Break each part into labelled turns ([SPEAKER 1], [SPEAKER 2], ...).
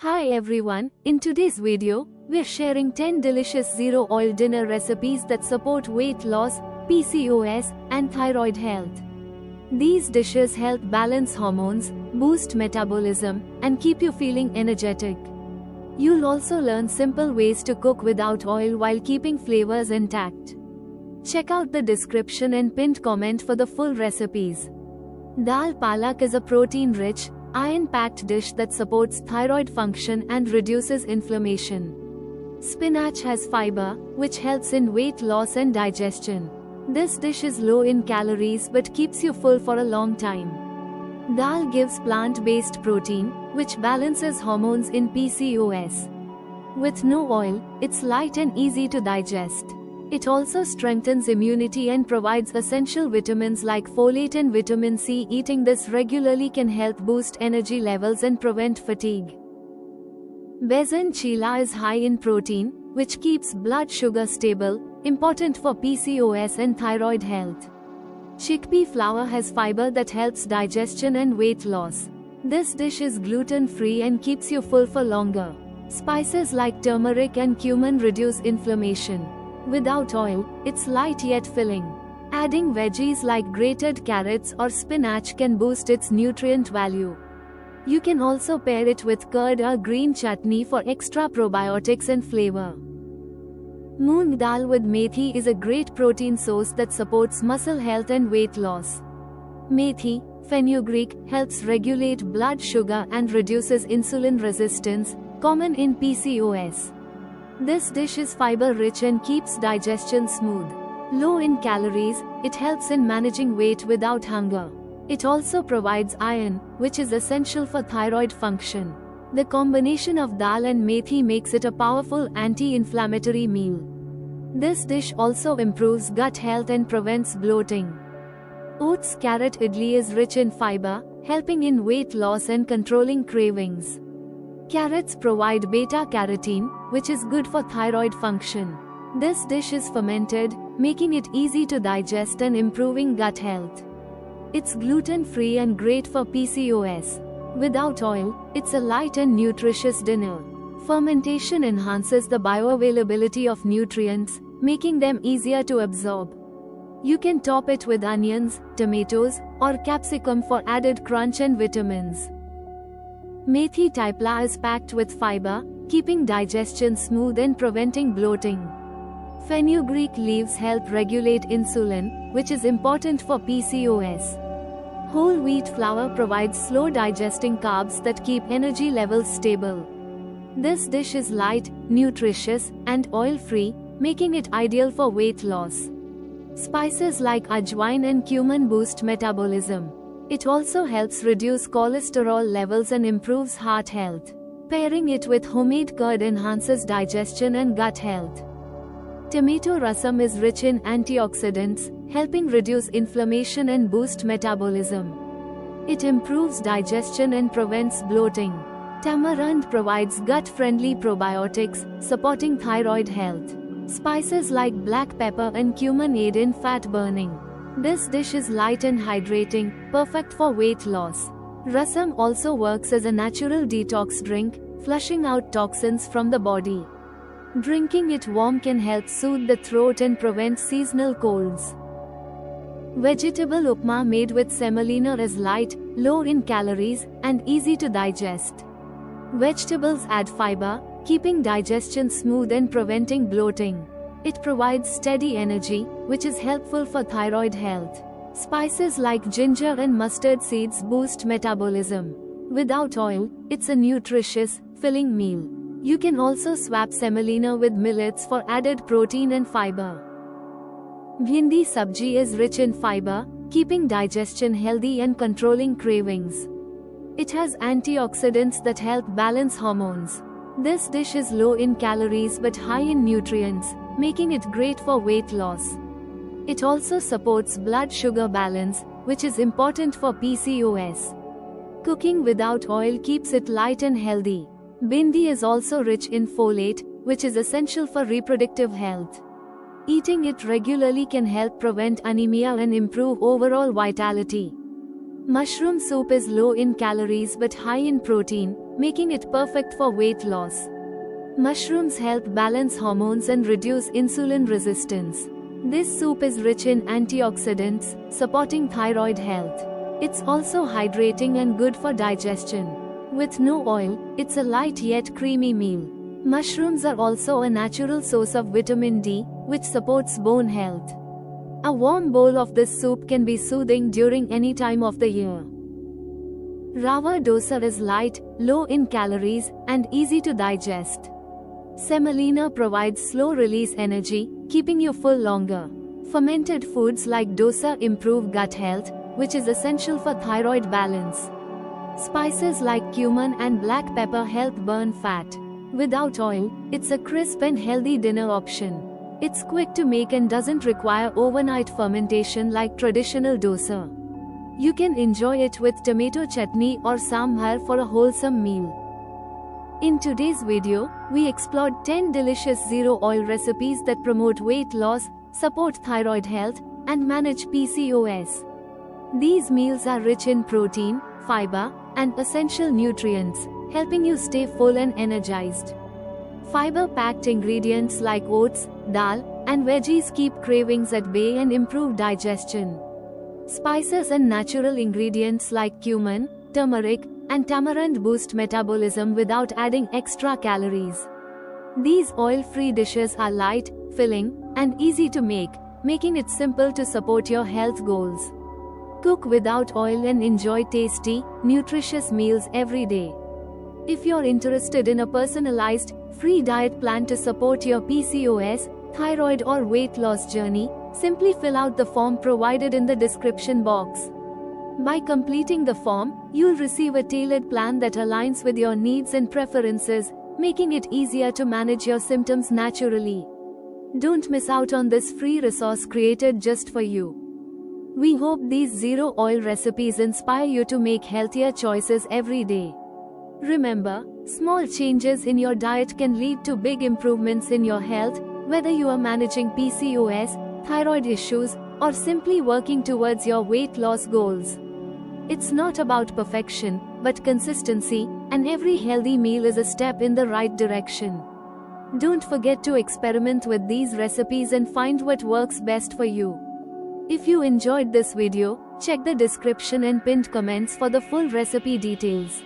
[SPEAKER 1] Hi everyone, in today's video, we're sharing 10 delicious zero oil dinner recipes that support weight loss, PCOS, and thyroid health. These dishes help balance hormones, boost metabolism, and keep you feeling energetic. You'll also learn simple ways to cook without oil while keeping flavors intact. Check out the description and pinned comment for the full recipes. Dal Palak is a protein-rich, iron-packed dish that supports thyroid function and reduces inflammation. Spinach has fiber, which helps in weight loss and digestion. This dish is low in calories but keeps you full for a long time. Dal gives plant-based protein, which balances hormones in PCOS. With no oil, it's light and easy to digest. It also strengthens immunity and provides essential vitamins like folate and vitamin C. Eating this regularly can help boost energy levels and prevent fatigue. Besan chila is high in protein, which keeps blood sugar stable, important for PCOS and thyroid health. Chickpea flour has fiber that helps digestion and weight loss. This dish is gluten-free and keeps you full for longer. Spices like turmeric and cumin reduce inflammation. Without oil, it's light yet filling. Adding veggies like grated carrots or spinach can boost its nutrient value. You can also pair it with curd or green chutney for extra probiotics and flavor. Moong dal with methi is a great protein source that supports muscle health and weight loss. Methi, fenugreek, helps regulate blood sugar and reduces insulin resistance, common in PCOS. This dish is fiber-rich and keeps digestion smooth. Low in calories, it helps in managing weight without hunger. It also provides iron, which is essential for thyroid function. The combination of dal and methi makes it a powerful anti-inflammatory meal. This dish also improves gut health and prevents bloating. Oats carrot idli is rich in fiber, helping in weight loss and controlling cravings. Carrots provide beta-carotene, which is good for thyroid function. This dish is fermented, making it easy to digest and improving gut health. It's gluten-free and great for PCOS. Without oil, it's a light and nutritious dinner. Fermentation enhances the bioavailability of nutrients, making them easier to absorb. You can top it with onions, tomatoes, or capsicum for added crunch and vitamins. Methi taipla is packed with fiber, keeping digestion smooth and preventing bloating. Fenugreek leaves help regulate insulin, which is important for PCOS. Whole wheat flour provides slow digesting carbs that keep energy levels stable. This dish is light, nutritious, and oil-free, making it ideal for weight loss. Spices like ajwain and cumin boost metabolism. It also helps reduce cholesterol levels and improves heart health. Pairing it with homemade curd enhances digestion and gut health. Tomato rasam is rich in antioxidants, helping reduce inflammation and boost metabolism. It improves digestion and prevents bloating. Tamarind provides gut-friendly probiotics, supporting thyroid health. Spices like black pepper and cumin aid in fat burning. This dish is light and hydrating, perfect for weight loss. Rasam also works as a natural detox drink, flushing out toxins from the body. Drinking it warm can help soothe the throat and prevent seasonal colds. Vegetable upma made with semolina is light, low in calories, and easy to digest. Vegetables add fiber, keeping digestion smooth and preventing bloating. It provides steady energy, which is helpful for thyroid health. Spices like ginger and mustard seeds boost metabolism. Without oil, it's a nutritious, filling meal. You can also swap semolina with millets for added protein and fiber. Bhindi sabji is rich in fiber, keeping digestion healthy and controlling cravings. It has antioxidants that help balance hormones. This dish is low in calories but high in nutrients, making it great for weight loss. It also supports blood sugar balance, which is important for PCOS. Cooking without oil keeps it light and healthy. Bhindi is also rich in folate, which is essential for reproductive health. Eating it regularly can help prevent anemia and improve overall vitality. Mushroom soup is low in calories but high in protein, making it perfect for weight loss. Mushrooms help balance hormones and reduce insulin resistance. This soup is rich in antioxidants, supporting thyroid health. It's also hydrating and good for digestion. With no oil, it's a light yet creamy meal. Mushrooms are also a natural source of vitamin D, which supports bone health. A warm bowl of this soup can be soothing during any time of the year. Rava dosa is light, low in calories, and easy to digest. Semolina provides slow-release energy, keeping you full longer. Fermented foods like dosa improve gut health, which is essential for thyroid balance. Spices like cumin and black pepper help burn fat. Without oil, it's a crisp and healthy dinner option. It's quick to make and doesn't require overnight fermentation like traditional dosa. You can enjoy it with tomato chutney or sambar for a wholesome meal. In today's video, we explored 10 delicious zero-oil recipes that promote weight loss, support thyroid health, and manage PCOS. These meals are rich in protein, fiber, and essential nutrients, helping you stay full and energized. Fiber-packed ingredients like oats, dal, and veggies keep cravings at bay and improve digestion. Spices and natural ingredients like cumin, turmeric, and tamarind boost metabolism without adding extra calories. These oil-free dishes are light, filling, and easy to make, making it simple to support your health goals. Cook without oil and enjoy tasty, nutritious meals every day. If you're interested in a personalized, free diet plan to support your PCOS, thyroid or weight loss journey, simply fill out the form provided in the description box. By completing the form, you'll receive a tailored plan that aligns with your needs and preferences, making it easier to manage your symptoms naturally. Don't miss out on this free resource created just for you. We hope these zero-oil recipes inspire you to make healthier choices every day. Remember, small changes in your diet can lead to big improvements in your health, whether you are managing PCOS, thyroid issues, or simply working towards your weight loss goals. It's not about perfection, but consistency, and every healthy meal is a step in the right direction. Don't forget to experiment with these recipes and find what works best for you. If you enjoyed this video, check the description and pinned comments for the full recipe details.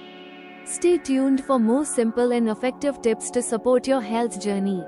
[SPEAKER 1] Stay tuned for more simple and effective tips to support your health journey.